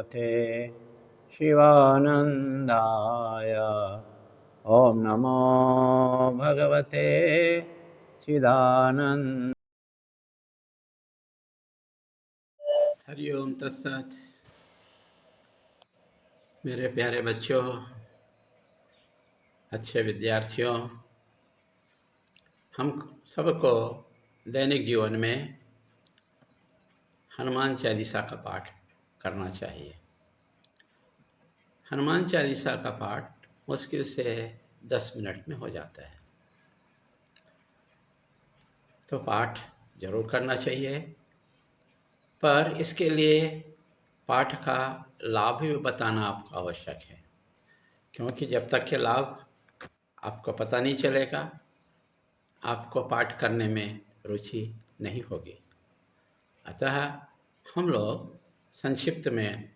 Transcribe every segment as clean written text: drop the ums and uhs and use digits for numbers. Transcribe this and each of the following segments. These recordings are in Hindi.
भगवते शिवानंदाय। ओम नमो भगवते चिदानंद। हरि ओम तत्सत। मेरे प्यारे बच्चों, अच्छे विद्यार्थियों, हम सबको दैनिक जीवन में हनुमान चालीसा का पाठ करना चाहिए। हनुमान चालीसा का पाठ मुश्किल से 10 मिनट में हो जाता है, तो पाठ जरूर करना चाहिए। पर इसके लिए पाठ का लाभ भी बताना आपको आवश्यक है, क्योंकि जब तक के लाभ आपको पता नहीं चलेगा, आपको पाठ करने में रुचि नहीं होगी। अतः हम लोग संक्षिप्त में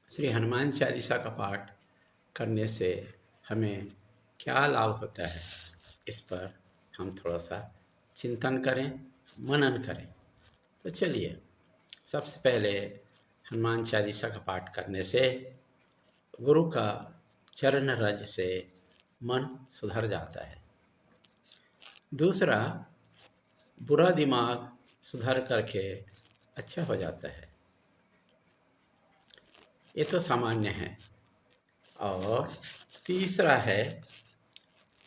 श्री हनुमान चालीसा का पाठ करने से हमें क्या लाभ होता है, इस पर हम थोड़ा सा चिंतन करें, मनन करें। तो चलिए, सबसे पहले हनुमान चालीसा का पाठ करने से गुरु का चरण रज से मन सुधर जाता है। दूसरा, बुरा दिमाग सुधर करके अच्छा हो जाता है। ये तो सामान्य है। और तीसरा है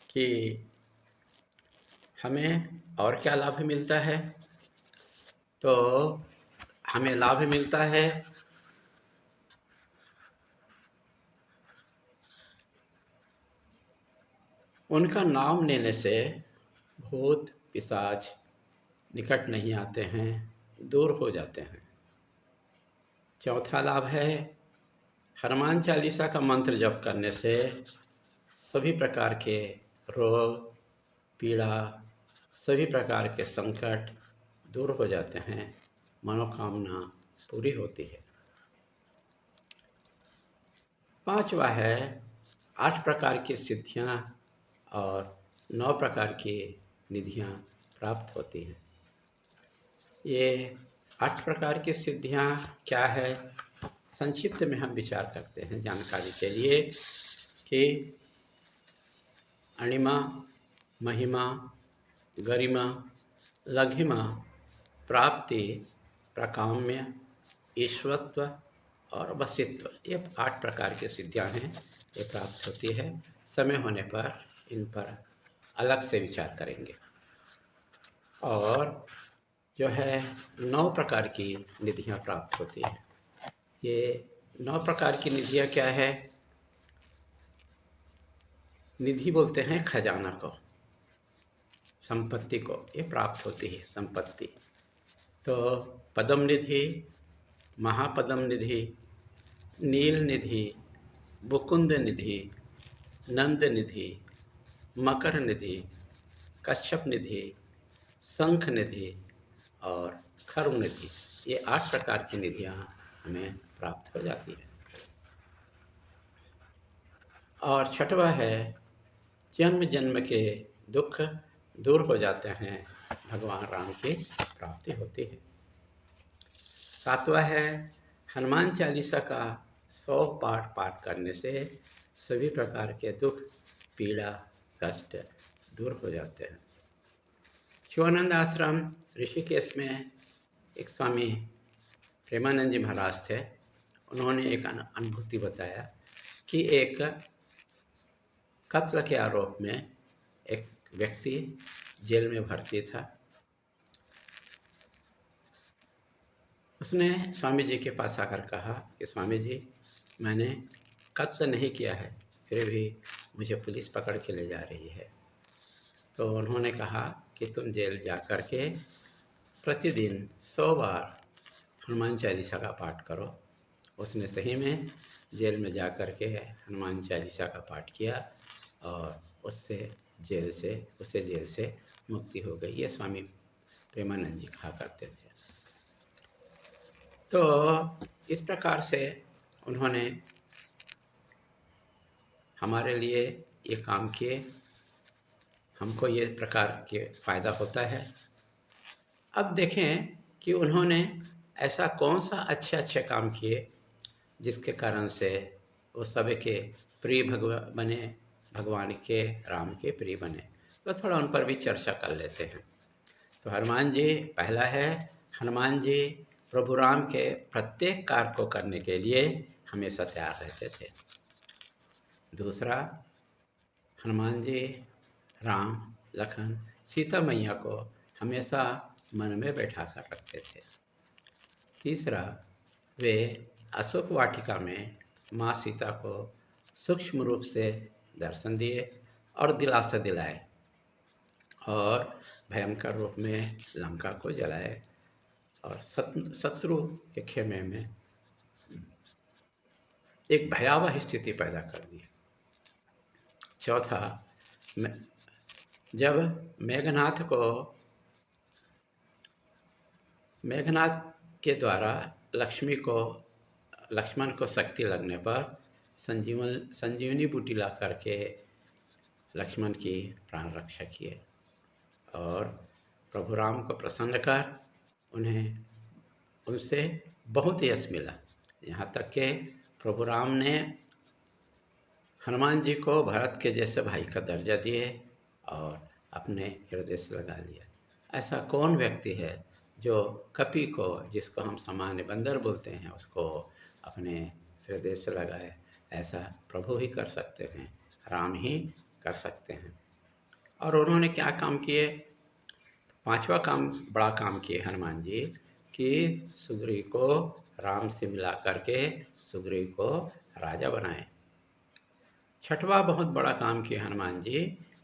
कि हमें और क्या लाभ मिलता है, तो हमें लाभ मिलता है उनका नाम लेने से भूत पिशाच निकट नहीं आते हैं, दूर हो जाते हैं। चौथा लाभ है हनुमान चालीसा का मंत्र जप करने से सभी प्रकार के रोग पीड़ा, सभी प्रकार के संकट दूर हो जाते हैं, मनोकामना पूरी होती है। पांचवा है 8 प्रकार की सिद्धियां और 9 प्रकार की निधियां प्राप्त होती हैं। ये 8 प्रकार की सिद्धियां क्या है, संक्षिप्त में हम विचार करते हैं जानकारी के लिए कि अणिमा, महिमा, गरिमा, लघिमा, प्राप्ति, प्रकाम्य, ईश्वरत्व और वशित्व, ये 8 प्रकार की सिद्धियां हैं, ये प्राप्त होती है। समय होने पर इन पर अलग से विचार करेंगे। और जो है 9 प्रकार की निधियां प्राप्त होती हैं। ये 9 प्रकार की निधियां क्या है? निधि बोलते हैं खजाना को, संपत्ति को, ये प्राप्त होती है संपत्ति। तो पद्म निधि, महापद्म निधि, नील निधि, मुकुंद निधि, नंद निधि, मकर निधि, कश्यप निधि, शंख निधि और खर्व निधि, ये 8 प्रकार की निधियां हमें प्राप्त हो जाती है। और छठवा है जन्म जन्म के दुख दूर हो जाते हैं, भगवान राम की प्राप्ति होती है। सातवा है हनुमान चालीसा का 100 पाठ करने से सभी प्रकार के दुख पीड़ा कष्ट दूर हो जाते हैं। शिवानंद आश्रम ऋषिकेश में एक स्वामी प्रेमानंद जी महाराज थे। उन्होंने एक अनुभूति बताया कि एक कत्ल के आरोप में एक व्यक्ति जेल में भर्ती था। उसने स्वामी जी के पास आकर कहा कि स्वामी जी, मैंने कत्ल नहीं किया है, फिर भी मुझे पुलिस पकड़ के ले जा रही है। तो उन्होंने कहा कि तुम जेल जा कर के प्रतिदिन 100 बार हनुमान चालीसा का पाठ करो। उसने सही में जेल में जा कर के हनुमान चालीसा का पाठ किया और उसे जेल से मुक्ति हो गई। ये स्वामी प्रेमानंद जी कहा करते थे। तो इस प्रकार से उन्होंने हमारे लिए ये काम किए, हमको ये प्रकार के फ़ायदा होता है। अब देखें कि उन्होंने ऐसा कौन सा अच्छे अच्छे काम किए जिसके कारण से वो सबके प्रिय बने, भगवान के राम के प्रिय बने। तो थोड़ा उन पर भी चर्चा कर लेते हैं। तो हनुमान जी, पहला है, हनुमान जी प्रभु राम के प्रत्येक कार्य को करने के लिए हमेशा तैयार रहते थे। दूसरा, हनुमान जी राम, लखन, सीता मैया को हमेशा मन में बैठा कर रखते थे। तीसरा, वे अशोक वाटिका में माँ सीता को सूक्ष्म रूप से दर्शन दिए और दिलासा दिलाए और भयंकर रूप में लंका को जलाए और शत्रु के खेमे में एक भयावह स्थिति पैदा कर दी। चौथा, जब मेघनाथ के द्वारा लक्ष्मण को शक्ति लगने पर संजीवनी बूटी ला करके लक्ष्मण की प्राण रक्षा किए और प्रभु राम को प्रसन्न कर उनसे बहुत यश मिला। यहाँ तक कि प्रभु राम ने हनुमान जी को भरत के जैसे भाई का दर्जा दिए और अपने हृदय से लगा लिया। ऐसा कौन व्यक्ति है जो कपि को, जिसको हम सामान्य बंदर बोलते हैं, उसको अपने हृदय से लगाए? ऐसा प्रभु ही कर सकते हैं, राम ही कर सकते हैं। और उन्होंने क्या काम किए? पांचवा काम, बड़ा काम किए हनुमान जी कि सुग्रीव को राम से मिला करके सुग्रीव को राजा बनाए। छठवा बहुत बड़ा काम किया हनुमान जी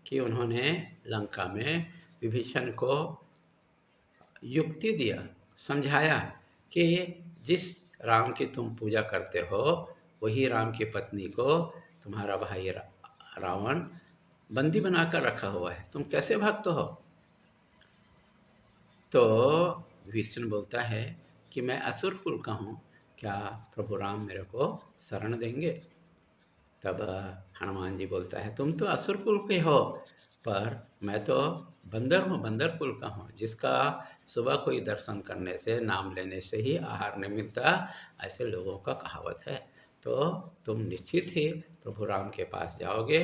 कि उन्होंने लंका में विभीषण को युक्ति दिया, समझाया कि जिस राम की तुम पूजा करते हो वही राम की पत्नी को तुम्हारा भाई रावण बंदी बनाकर रखा हुआ है, तुम कैसे भक्त हो? तो विभीषण बोलता है कि मैं असुर कुल का हूँ, क्या प्रभु राम मेरे को शरण देंगे? तब हनुमान जी बोलता है, तुम तो असुर कुल के हो, पर मैं तो बंदर हूँ, बंदर कुल का हूँ, जिसका सुबह कोई दर्शन करने से, नाम लेने से ही आहार नहीं मिलता, ऐसे लोगों का कहावत है। तो तुम निश्चित ही प्रभु राम के पास जाओगे,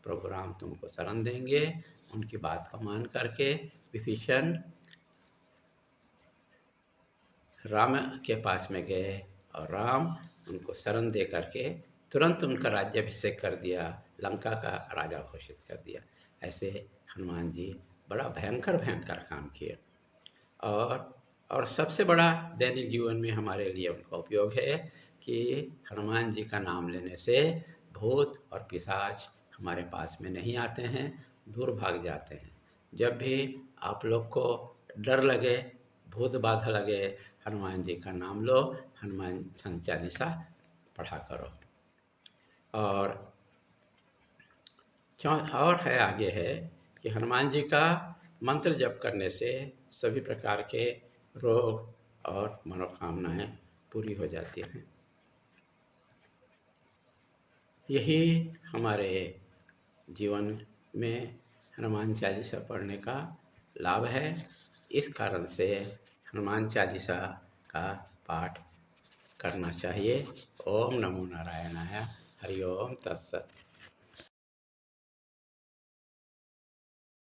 प्रभु राम तुमको शरण देंगे। उनकी बात को मान करके विभीषण राम के पास में गए और राम उनको शरण दे करके तुरंत उनका राज्याभिषेक कर दिया, लंका का राजा घोषित कर दिया। ऐसे हनुमान जी बड़ा भयंकर काम किए। और सबसे बड़ा दैनिक जीवन में हमारे लिए उनका उपयोग है कि हनुमान जी का नाम लेने से भूत और पिशाच हमारे पास में नहीं आते हैं, दूर भाग जाते हैं। जब भी आप लोग को डर लगे, भूत बाधा लगे, हनुमान जी का नाम लो, हनुमान चालीसा पढ़ा करो। और है, आगे है कि हनुमान जी का मंत्र जप करने से सभी प्रकार के रोग और मनोकामनाएं पूरी हो जाती हैं। यही हमारे जीवन में हनुमान चालीसा पढ़ने का लाभ है। इस कारण से हनुमान चालीसा का पाठ करना चाहिए। ओम नमो नारायणाय। हरि ओम तत्सत।